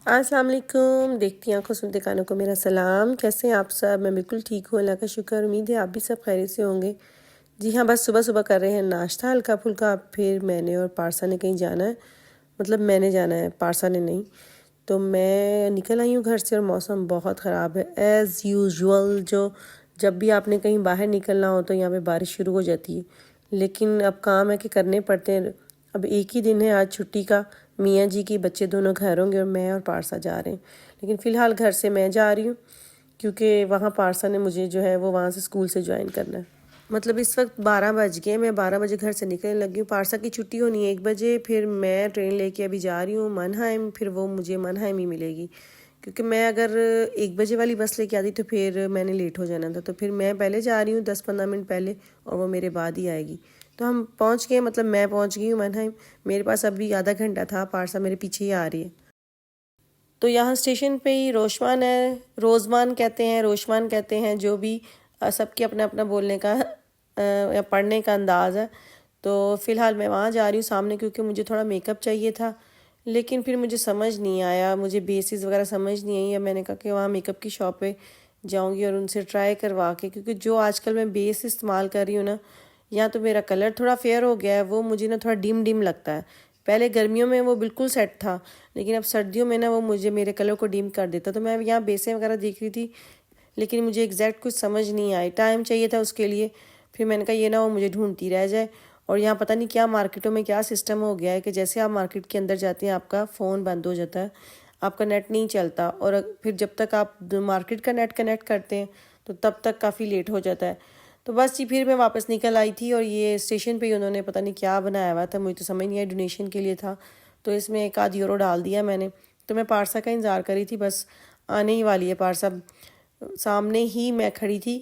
अस्सलाम वालेकुम। देखती आंखों सुनते कानों को मेरा सलाम। कैसे हैं आप सब? मैं बिल्कुल ठीक हूँ, अल्लाह का शुक्र। उम्मीद है आप भी सब खैरियत से होंगे। जी हाँ, बस सुबह सुबह कर रहे हैं नाश्ता हल्का फुल्का। फिर मैंने और पारसा ने कहीं जाना है, मतलब मैंने जाना है, पारसा ने नहीं। तो मैं निकल आई हूँ घर से और मौसम बहुत ख़राब है एज़ यूजुअल। जब भी आपने कहीं बाहर निकलना हो तो यहाँ पे बारिश शुरू हो जाती है, लेकिन अब काम है कि करने पड़ते हैं। अब एक ही दिन है आज छुट्टी का, मियाँ जी की, बच्चे दोनों घर होंगे और मैं और पारसा जा रहे हैं। लेकिन फ़िलहाल घर से मैं जा रही हूँ क्योंकि वहाँ पारसा ने मुझे जो है वो वहाँ से स्कूल से ज्वाइन करना है। मतलब इस वक्त 12 बज गए, मैं 12 बजे घर से निकलने लगी हूँ। पारसा की छुट्टी होनी है 1 बजे, फिर मैं ट्रेन लेके अभी जा रही हूँ मनहाइम, फिर वो मुझे मनहाइम ही मिलेगी क्योंकि मैं अगर 1 बजे वाली बस लेके आती तो फिर मैंने लेट हो जाना था। तो फिर मैं पहले जा रही हूँ 10-15 मिनट पहले और वो मेरे बाद ही आएगी। तो हम पहुँच गए, मतलब मैं पहुँच गई हूँ मनहाइम। मेरे पास अभी आधा घंटा था, पारसा मेरे पीछे ही आ रही है। तो यहाँ स्टेशन पे ही रोशमान है, रोज़मान कहते हैं, रोशमान कहते हैं, जो भी सबके अपना अपना बोलने का या पढ़ने का अंदाज़ है। तो फ़िलहाल मैं वहाँ जा रही हूँ सामने क्योंकि मुझे थोड़ा मेकअप चाहिए था, लेकिन फिर मुझे समझ नहीं आया, मुझे बेसिस वगैरह समझ नहीं आई। या मैंने कहा कि वहाँ मेकअप की शॉप पे जाऊँगी और उनसे ट्राई करवा के, क्योंकि जो आजकल मैं बेस इस्तेमाल कर रही हूँ ना, या तो मेरा कलर थोड़ा फेयर हो गया है, वो मुझे ना थोड़ा डिम डिम लगता है। पहले गर्मियों में वो बिल्कुल सेट था, लेकिन अब सर्दियों में ना वो मुझे मेरे कलर को डिम कर देता। तो मैं यहाँ बेसें वगैरह देख रही थी, लेकिन मुझे एग्जैक्ट कुछ समझ नहीं आई, टाइम चाहिए था उसके लिए। फिर मैंने कहा ये ना वो मुझे ढूंढती रह जाए। और यहाँ पता नहीं क्या मार्केटों में क्या सिस्टम हो गया है कि जैसे आप मार्केट के अंदर जाते हैं आपका फ़ोन बंद हो जाता है, आपका नेट नहीं चलता, और फिर जब तक आप मार्केट का नेट कनेक्ट करते हैं तो तब तक काफ़ी लेट हो जाता है। तो बस जी, फिर मैं वापस निकल आई थी और ये स्टेशन पे ही उन्होंने पता नहीं क्या बनाया हुआ था, मुझे तो समझ नहीं आया, डोनेशन के लिए था। तो इसमें 1 आध यूरो डाल दिया मैंने। तो मैं पारसा का इंतज़ार करी थी, बस आने ही वाली है पारसा। सामने ही मैं खड़ी थी।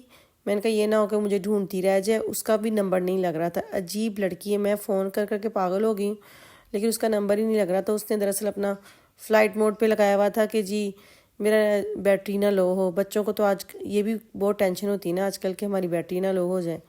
मैंने कहा ये ना हो कि मुझे ढूंढती रह जाए। उसका भी नंबर नहीं लग रहा था, अजीब लड़की है, मैं फ़ोन कर करके पागल हो गई हूँ, लेकिन उसका नंबर ही नहीं लग रहा था। उसने दरअसल अपना फ़्लाइट मोड पे लगाया हुआ था कि जी मेरा बैटरी ना लो हो। बच्चों को तो आज ये भी बहुत टेंशन होती है ना आजकल कि हमारी बैटरी ना लो हो जाए।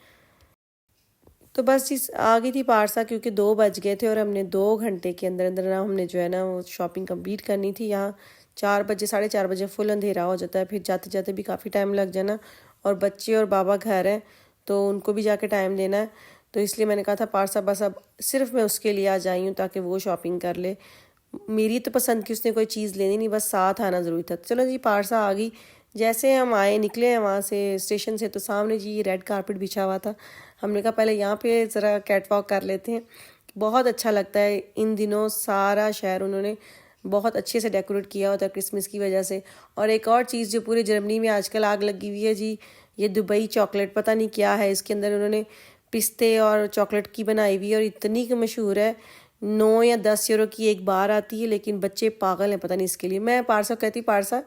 तो बस चीज़ आ गई थी पारसा, क्योंकि 2 बज गए थे और हमने 2 घंटे के अंदर अंदर ना हमने जो है ना वो शॉपिंग कंप्लीट करनी थी। यहाँ 4 बजे, 4:30 बजे फुल अंधेरा हो जाता है, फिर जाते जाते भी काफ़ी टाइम लग जाना। और बच्चे और बाबा घर हैं तो उनको भी जाके टाइम देना है। तो इसलिए मैंने कहा था पारसा बस अब सिर्फ मैं उसके लिए आ जाई हूँ ताकि वो शॉपिंग कर ले। मेरी तो पसंद की उसने कोई चीज़ लेनी नहीं, बस साथ आना ज़रूरी था। चलो जी, पारसा आ गई। जैसे हम आए, निकले हैं वहाँ से स्टेशन से, तो सामने जी रेड कारपेट बिछा हुआ था। हमने कहा पहले यहाँ पे ज़रा कैट वॉक कर लेते हैं। बहुत अच्छा लगता है इन दिनों, सारा शहर उन्होंने बहुत अच्छे से डेकोरेट किया होता है क्रिसमस की वजह से। और एक और चीज़ जो पूरे जर्मनी में आजकल आग लगी हुई है जी, ये दुबई चॉकलेट, पता नहीं क्या है इसके अंदर, उन्होंने पिस्ते और चॉकलेट की बनाई हुई है और इतनी की मशहूर है। 9 या 10 यूरो की एक बार आती है, लेकिन बच्चे पागल हैं पता नहीं इसके लिए। मैं पारसा कहती, पारसा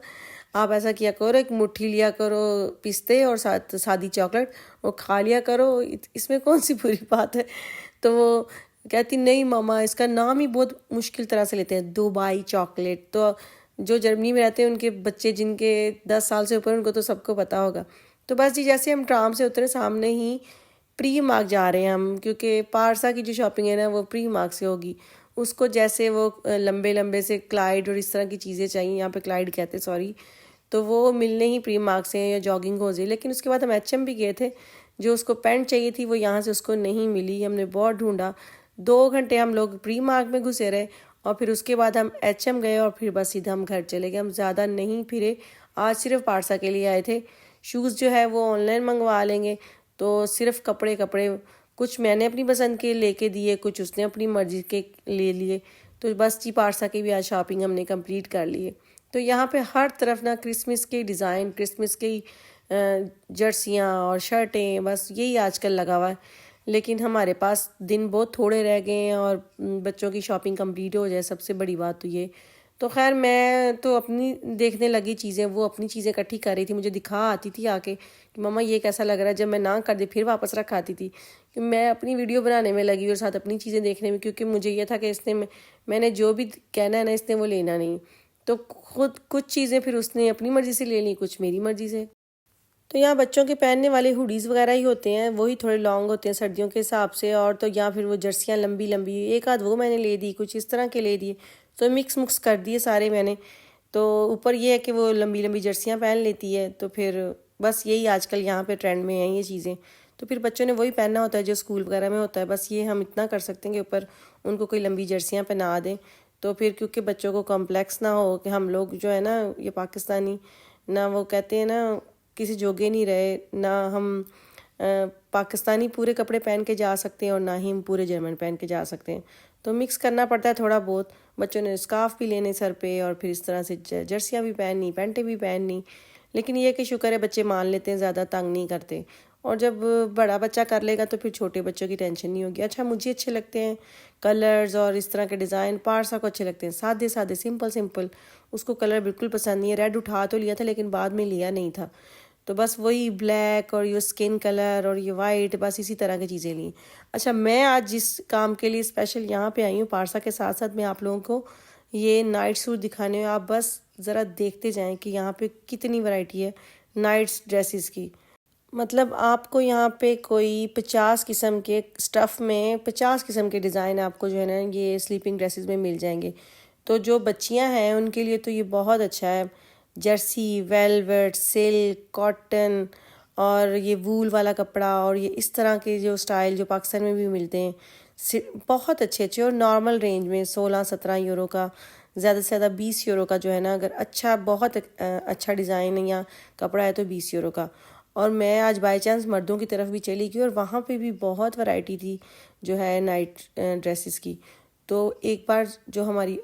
आप ऐसा किया करो, एक मुट्ठी लिया करो पिस्ते और साथ सादी चॉकलेट, वो खा लिया करो, इसमें कौन सी बुरी बात है। तो वो कहती नहीं मामा, इसका नाम ही बहुत मुश्किल तरह से लेते हैं, दुबई चॉकलेट। तो जो जर्मनी में रहते हैं उनके बच्चे जिनके 10 साल से ऊपर, उनको तो सबको पता होगा। तो बस जी, जैसे हम ट्राम से उतरे सामने ही प्री मार्क जा रहे हैं हम, क्योंकि पारसा की जो शॉपिंग है ना वो प्री मार्क से होगी। उसको जैसे वो लंबे लंबे से क्लाइड और इस तरह की चीज़ें चाहिए, यहाँ पे क्लाइड कहते हैं सॉरी, तो वो मिलने ही प्री मार्क से या जॉगिंग हो जाए। लेकिन उसके बाद हम एचएम भी गए थे, जो उसको पैंट चाहिए थी वो यहाँ से उसको नहीं मिली, हमने बहुत ढूंढा। 2 घंटे हम लोग प्री मार्क में घुसे रहे और फिर उसके बाद हम एचएम गए और फिर बस सीधा हम घर चले गए। हम ज़्यादा नहीं फिरे, आज सिर्फ पारसा के लिए आए थे। शूज़ जो है वो ऑनलाइन मंगवा लेंगे, तो सिर्फ कपड़े कपड़े कुछ मैंने अपनी पसंद के लेके दिए, कुछ उसने अपनी मर्जी के ले लिए। तो बस जी, पारसा की भी आज शॉपिंग हमने कंप्लीट कर ली है। तो यहाँ पे हर तरफ ना क्रिसमस के डिज़ाइन, क्रिसमस की जर्सियाँ और शर्टें, बस यही आजकल लगा हुआ है। लेकिन हमारे पास दिन बहुत थोड़े रह गए हैं और बच्चों की शॉपिंग कंप्लीट हो जाए, सबसे बड़ी बात तो ये। तो खैर मैं तो अपनी देखने लगी चीज़ें, वो अपनी चीज़ें इकट्ठी कर रही थी, मुझे दिखा आती थी आके कि मम्मा ये कैसा लग रहा है। जब मैं ना कर दी फिर वापस रख आती थी कि मैं अपनी वीडियो बनाने में लगी और साथ अपनी चीज़ें देखने में, क्योंकि मुझे ये था कि मैंने जो भी कहना है ना इसने वो लेना नहीं। तो खुद कुछ चीज़ें फिर उसने अपनी मर्ज़ी से ले ली, कुछ मेरी मर्ज़ी से। तो यहाँ बच्चों के पहनने वाले हुडीज़ वगैरह ही होते हैं, वही थोड़े लॉन्ग होते हैं सर्दियों के हिसाब से। और तो या फिर वो जर्सियाँ लंबी लंबी, एक आध वो मैंने ले दी, कुछ इस तरह के ले दिए। तो मिक्स मुक्स कर दिए सारे मैंने। तो ऊपर ये है कि वो लंबी लंबी जर्सियाँ पहन लेती है, तो फिर बस यही आजकल यहाँ पे ट्रेंड में हैं ये चीज़ें। तो फिर बच्चों ने वही पहनना होता है जो स्कूल वगैरह में होता है। बस ये हम इतना कर सकते हैं कि ऊपर उनको कोई लंबी जर्सियाँ पहना दें, तो फिर क्योंकि बच्चों को कॉम्प्लेक्स ना हो कि हम लोग जो है ना ये पाकिस्तानी, ना वो कहते हैं ना किसी जोगे नहीं रहे, ना हम पाकिस्तानी पूरे कपड़े पहन के जा सकते हैं और ना ही हम पूरे जर्मन पहन के जा सकते हैं। तो मिक्स करना पड़ता है थोड़ा बहुत। बच्चों ने स्कार्फ भी लेने सर पे और फिर इस तरह से जर्सियाँ भी पहननी, पैंटें भी पहननी। लेकिन ये कि शुक्र है बच्चे मान लेते हैं, ज़्यादा तंग नहीं करते। और जब बड़ा बच्चा कर लेगा तो फिर छोटे बच्चों की टेंशन नहीं होगी। अच्छा, मुझे अच्छे लगते हैं कलर्स और इस तरह के डिज़ाइन, पारसा को अच्छे लगते हैं सादे सादे सिंपल सिंपल। उसको कलर बिल्कुल पसंद नहीं है। रेड उठा तो लिया था लेकिन बाद में लिया नहीं था, तो बस वही ब्लैक और ये स्किन कलर और ये वाइट, बस इसी तरह की चीज़ें ली। अच्छा, मैं आज जिस काम के लिए स्पेशल यहाँ पे आई हूँ पारसा के साथ साथ मैं आप लोगों को ये नाइट सूट दिखाने, आप बस ज़रा देखते जाएं कि यहाँ पे कितनी वैरायटी है नाइट्स ड्रेसेस की। मतलब आपको यहाँ पे कोई 50 किस्म के स्टफ़ में 50 किस्म के डिज़ाइन आपको जो है ना ये स्लीपिंग ड्रेसेस में मिल जाएंगे। तो जो बच्चियाँ हैं उनके लिए तो ये बहुत अच्छा है। जर्सी, वेलवेट, सिल्क, कॉटन और ये वूल वाला कपड़ा और ये इस तरह के जो स्टाइल जो पाकिस्तान में भी मिलते हैं बहुत अच्छे अच्छे, और नॉर्मल रेंज में 16-17 यूरो का, ज़्यादा से ज़्यादा 20 यूरो का जो है ना, अगर अच्छा बहुत अच्छा डिज़ाइन या कपड़ा है तो 20 यूरो का। और मैं आज बाय चांस मर्दों की तरफ भी चली गई और वहाँ पे भी बहुत वैरायटी थी जो है नाइट ड्रेसेस की। तो एक बार जो हमारी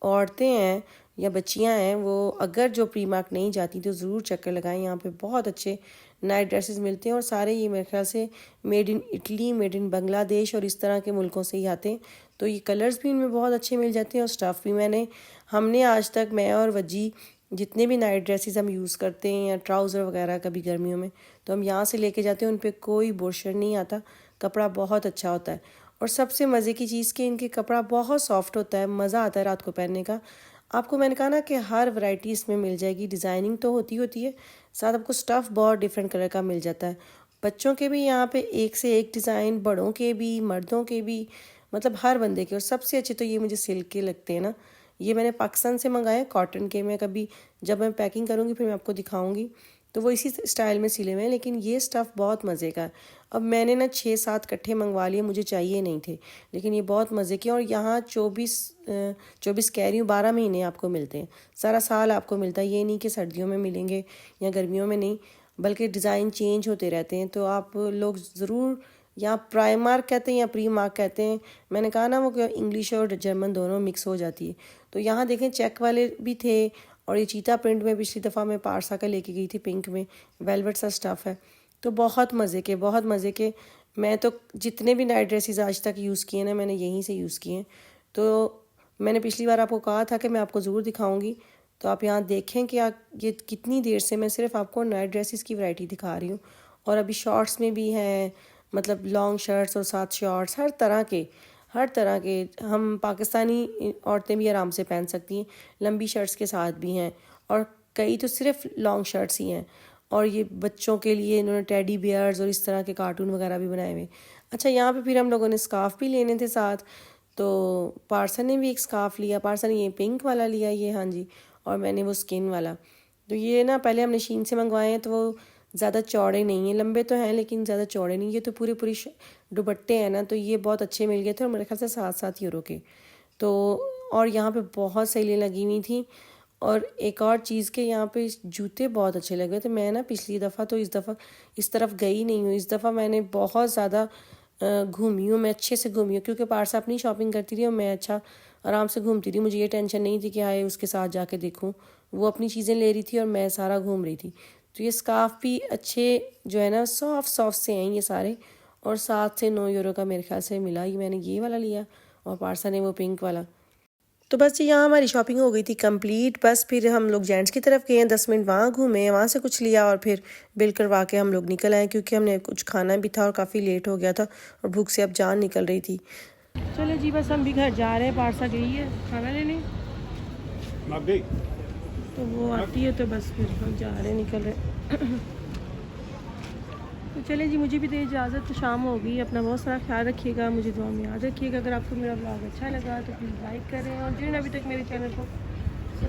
औरतें हैं या बच्चियां हैं वो अगर जो प्री मार्क नहीं जाती तो ज़रूर चक्कर लगाएं। यहाँ पे बहुत अच्छे नाइट ड्रेसेस मिलते हैं और सारे ये मेरे ख्याल से made in Italy, made in Bangladesh और इस तरह के मुल्कों से ही आते हैं। तो ये कलर्स भी इनमें बहुत अच्छे मिल जाते हैं और स्टफ़ भी हमने आज तक, मैं और वजी, जितने भी नाइट ड्रेसेस हम यूज़ करते हैं या ट्राउज़र वगैरह कभी गर्मियों में, तो हम यहाँ से लेके जाते हैं। उन पर कोई बोशर नहीं आता, कपड़ा बहुत अच्छा होता है। और सबसे मज़े की चीज़ कि इनके कपड़ा बहुत सॉफ्ट होता है, मज़ा आता है रात को पहनने का। आपको मैंने कहा ना कि हर वैरायटी इसमें मिल जाएगी। डिज़ाइनिंग तो होती है, साथ आपको स्टफ़ बहुत डिफरेंट कलर का मिल जाता है। बच्चों के भी यहाँ पे एक से एक डिज़ाइन, बड़ों के भी, मर्दों के भी, मतलब हर बंदे के। और सबसे अच्छे तो ये मुझे सिल्क के लगते हैं ना, ये मैंने पाकिस्तान से मंगाए कॉटन के। मैं कभी जब मैं पैकिंग करूँगी फिर मैं आपको दिखाऊँगी, तो वो इसी स्टाइल में सिले हुए हैं। लेकिन ये स्टफ़ बहुत मज़े का है। अब मैंने ना 6-7 इकट्ठे मंगवा लिए, मुझे चाहिए नहीं थे, लेकिन ये बहुत मज़े के। और यहाँ 24 कह रही हूँ, 12 महीने आपको मिलते हैं, सारा साल आपको मिलता है। ये नहीं कि सर्दियों में मिलेंगे या गर्मियों में नहीं, बल्कि डिज़ाइन चेंज होते रहते हैं। तो आप लोग ज़रूर, यहाँ प्राइमार्क कहते हैं या प्री मार्क कहते हैं, मैंने कहा ना वो इंग्लिश और जर्मन दोनों मिक्स हो जाती है। तो यहाँ देखें चेक वाले भी थे और ये चीता प्रिंट में पिछली दफ़ा मैं पारसा का लेके गई थी, पिंक में वेलवेट सा स्टफ़ है। तो बहुत मज़े के, बहुत मज़े के। मैं तो जितने भी नाइट ड्रेसेस आज तक यूज़ किए ना, मैंने यहीं से यूज़ किए हैं। तो मैंने पिछली बार आपको कहा था कि मैं आपको ज़रूर दिखाऊंगी, तो आप यहाँ देखें कि ये कितनी देर से मैं सिर्फ आपको नाइट ड्रेसेस की वैरायटी दिखा रही हूँ। और अभी शॉर्ट्स में भी हैं, मतलब लॉन्ग शर्ट्स और साथ शॉर्ट्स, हर तरह के हम पाकिस्तानी औरतें भी आराम से पहन सकती हैं। लंबी शर्ट्स के साथ भी हैं और कई तो सिर्फ लॉन्ग शर्ट्स ही हैं। और ये बच्चों के लिए इन्होंने टेडी बियर्स और इस तरह के कार्टून वगैरह भी बनाए हुए। अच्छा, यहाँ पे फिर हम लोगों ने स्कार्फ भी लेने थे साथ, तो पारसा ने भी एक स्कार्फ लिया। पारसा ने ये पिंक वाला लिया, ये हाँ जी, और मैंने वो स्किन वाला। तो ये ना पहले हमने शीन से मंगवाए हैं, तो वो ज़्यादा चौड़े नहीं हैं, लंबे तो हैं लेकिन ज़्यादा चौड़े नहीं। ये तो पूरी दुपट्टे हैं ना, तो ये बहुत अच्छे मिल गए थे और मेरे ख्याल से 7-7 यूरो के। तो और यहाँ पे बहुत सेलें लगी हुई थी। और एक और चीज़ के यहाँ पे जूते बहुत अच्छे लगे थे। मैं ना पिछली दफ़ा तो इस दफ़ा इस तरफ गई नहीं हूँ। इस दफ़ा मैंने बहुत ज़्यादा घूमी हूँ, मैं अच्छे से घूमी हूँ, क्योंकि पारसा अपनी शॉपिंग करती रही और मैं अच्छा आराम से घूमती रही। मुझे ये टेंशन नहीं थी कि हाय उसके साथ जाके देखूँ, वो अपनी चीज़ें ले रही थी और मैं सारा घूम रही थी। तो ये स्कार्फ भी अच्छे जो है ना सॉफ्ट से हैं ये सारे, और 7 से 9 यूरो का मेरे ख्याल से मिला। ये मैंने ये वाला लिया और पारसा ने वो पिंक वाला। तो बस यहाँ हमारी शॉपिंग हो गई थी कंप्लीट। बस फिर हम लोग जेंट्स की तरफ गए हैं, 10 मिनट वहाँ घूमे, वहाँ से कुछ लिया और फिर बिल करवा के हम लोग निकल आए, क्योंकि हमने कुछ खाना भी था और काफ़ी लेट हो गया था और भूख से अब जान निकल रही थी। चले जी, बस हम भी घर जा रहे हैं। पारसा गई है खाना लेने, तो वो आती है तो बस फिर हम जा रहे हैं, निकल रहे। तो चले जी, मुझे भी दे इजाज़त, तो शाम हो गई। अपना बहुत सारा ख्याल रखिएगा, मुझे दुआ में याद रखिएगा। अगर आपको मेरा ब्लॉग अच्छा लगा तो प्लीज़ लाइक करें और जिन्होंने अभी तक मेरे चैनल को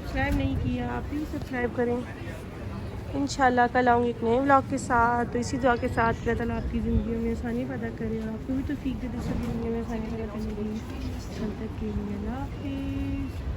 सब्सक्राइब नहीं किया आप भी सब्सक्राइब करें। इंशाल्लाह कल आऊँगी एक नए व्लॉग के साथ। तो इसी दुआ के साथ अल्लाह ताला आपकी ज़िंदगी में आसानी पैदा करे और आपको भी तो सीख दे दूसरी ज़िंदगी में आसानी पैदा करने की। कल तक के लिए अल्लाह हाफिज़।